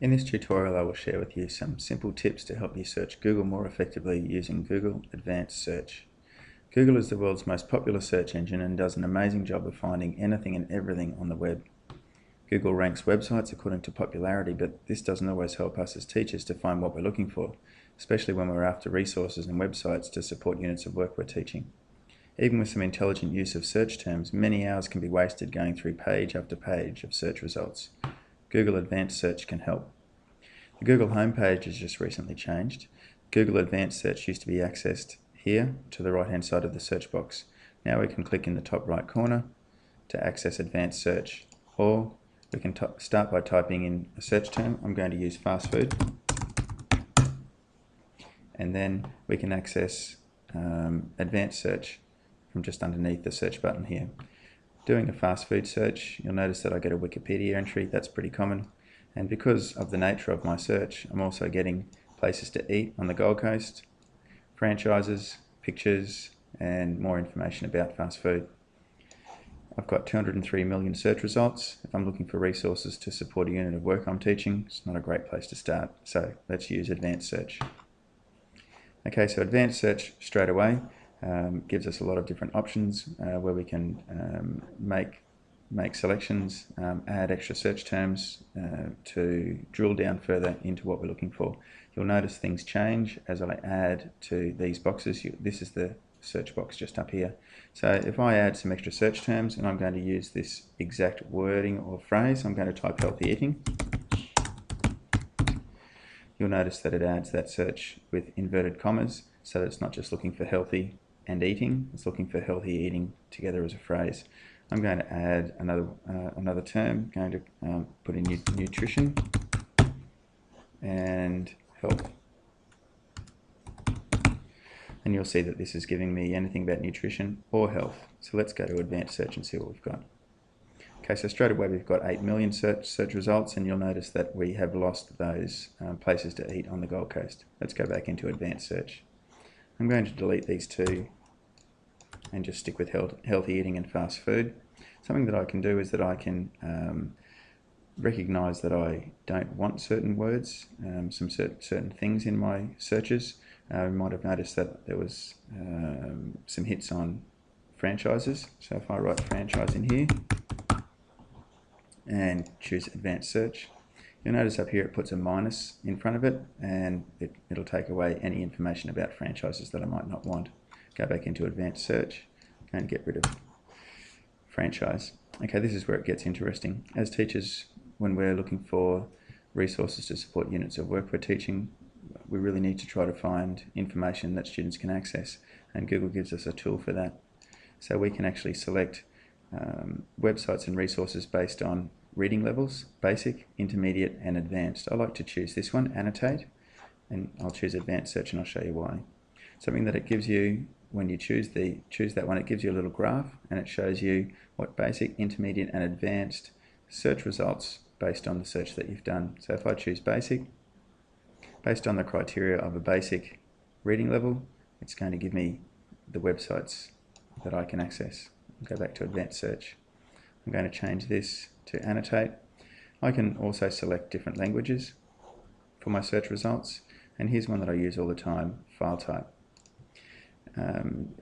In this tutorial I will share with you some simple tips to help you search Google more effectively using Google Advanced Search. Google is the world's most popular search engine and does an amazing job of finding anything and everything on the web. Google ranks websites according to popularity, but this doesn't always help us as teachers to find what we're looking for, especially when we're after resources and websites to support units of work we're teaching. Even with some intelligent use of search terms, many hours can be wasted going through page after page of search results. Google Advanced Search can help. The Google homepage has just recently changed. Google Advanced Search used to be accessed here to the right hand side of the search box. Now we can click in the top right corner to access Advanced Search, or we can start by typing in a search term. I'm going to use fast food, and then we can access Advanced Search from just underneath the search button here. Doing a fast food search, you'll notice that I get a Wikipedia entry. That's pretty common. And because of the nature of my search, I'm also getting places to eat on the Gold Coast, franchises, pictures, and more information about fast food. I've got 203 million search results. If I'm looking for resources to support a unit of work I'm teaching, it's not a great place to start. So let's use Advanced Search. Okay, so Advanced Search straight away gives us a lot of different options where we can make selections, add extra search terms to drill down further into what we're looking for. You'll notice things change as I add to these boxes. This is the search box just up here. So if I add some extra search terms, and I'm going to use this exact wording or phrase, I'm going to type healthy eating. You'll notice that it adds that search with inverted commas, so that it's not just looking for healthy and eating, it's looking for healthy eating together as a phrase. I'm going to add another term, going to put in nutrition and health. And you'll see that this is giving me anything about nutrition or health. So let's go to Advanced Search and see what we've got. Okay, so straight away we've got 8 million search results, and you'll notice that we have lost those places to eat on the Gold Coast. Let's go back into Advanced Search. I'm going to delete these two and just stick with healthy eating and fast food. Something that I can do is that I can recognize that I don't want certain words, some certain things in my searches. You might have noticed that there was some hits on franchises. So if I write franchise in here and choose Advanced Search, you'll notice up here it puts a minus in front of it, and it'll take away any information about franchises that I might not want. Go back into Advanced Search and get rid of franchise. Okay, this is where it gets interesting. As teachers, when we're looking for resources to support units of work we're teaching, we really need to try to find information that students can access, and Google gives us a tool for that. So we can actually select websites and resources based on reading levels: basic, intermediate, and advanced. I like to choose this one, annotate, and I'll choose Advanced Search, and I'll show you why. Something that it gives you when you choose that one, it gives you a little graph, and it shows you what basic, intermediate, and advanced search results based on the search that you've done. So if I choose basic, based on the criteria of a basic reading level, it's going to give me the websites that I can access. I'll go back to Advanced Search. I'm going to change this to annotate. I can also select different languages for my search results, and here's one that I use all the time: file type.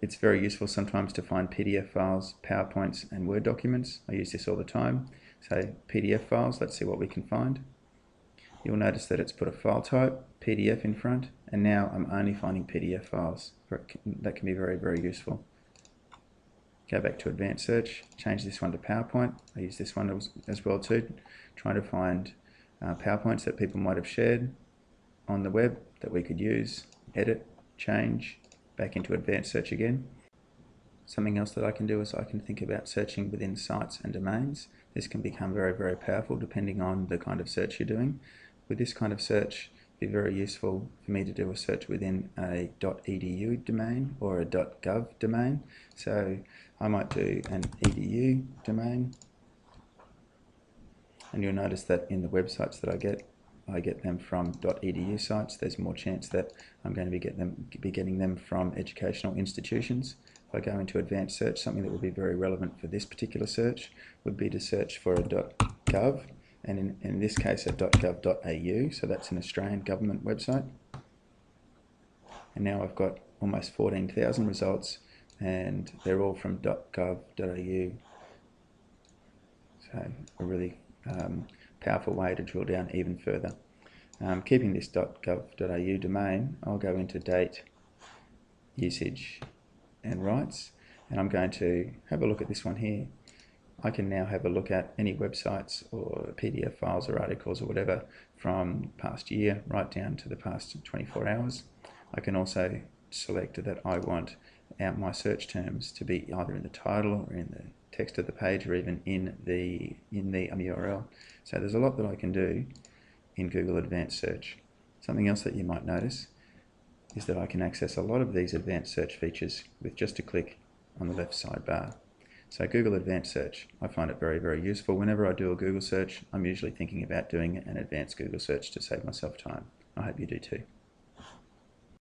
It's very useful sometimes to find PDF files, PowerPoints, and Word documents. I use this all the time. So PDF files, let's see what we can find. You'll notice that it's put a file type, PDF, in front, and now I'm only finding PDF files. That can be very, very useful. Go back to Advanced Search, change this one to PowerPoint. I use this one as well too, trying to find PowerPoints that people might have shared on the web that we could use, edit, change, back into Advanced Search again. Something else that I can do is I can think about searching within sites and domains. This can become very, very powerful depending on the kind of search you're doing. With this kind of search, it'd be very useful for me to do a search within a .edu domain or a .gov domain. So I might do an edu domain, and you'll notice that in the websites that I get them from .edu sites. There's more chance that I'm going to be getting them from educational institutions. If I go into Advanced Search, something that would be very relevant for this particular search would be to search for a .gov and in this case a .gov.au, so that's an Australian government website. And now I've got almost 14,000 results, and they're all from .gov.au. So a really powerful way to drill down even further. Keeping this .gov.au domain, I'll go into date, usage and rights, and I'm going to have a look at this one here. I can now have a look at any websites or PDF files or articles or whatever from past year right down to the past 24 hours. I can also select that I want my search terms to be either in the title or in the text of the page or even in the URL. So there's a lot that I can do in Google Advanced Search. Something else that you might notice is that I can access a lot of these advanced search features with just a click on the left sidebar. So Google Advanced Search, I find it very, very useful. Whenever I do a Google search, I'm usually thinking about doing an advanced Google search to save myself time. I hope you do too.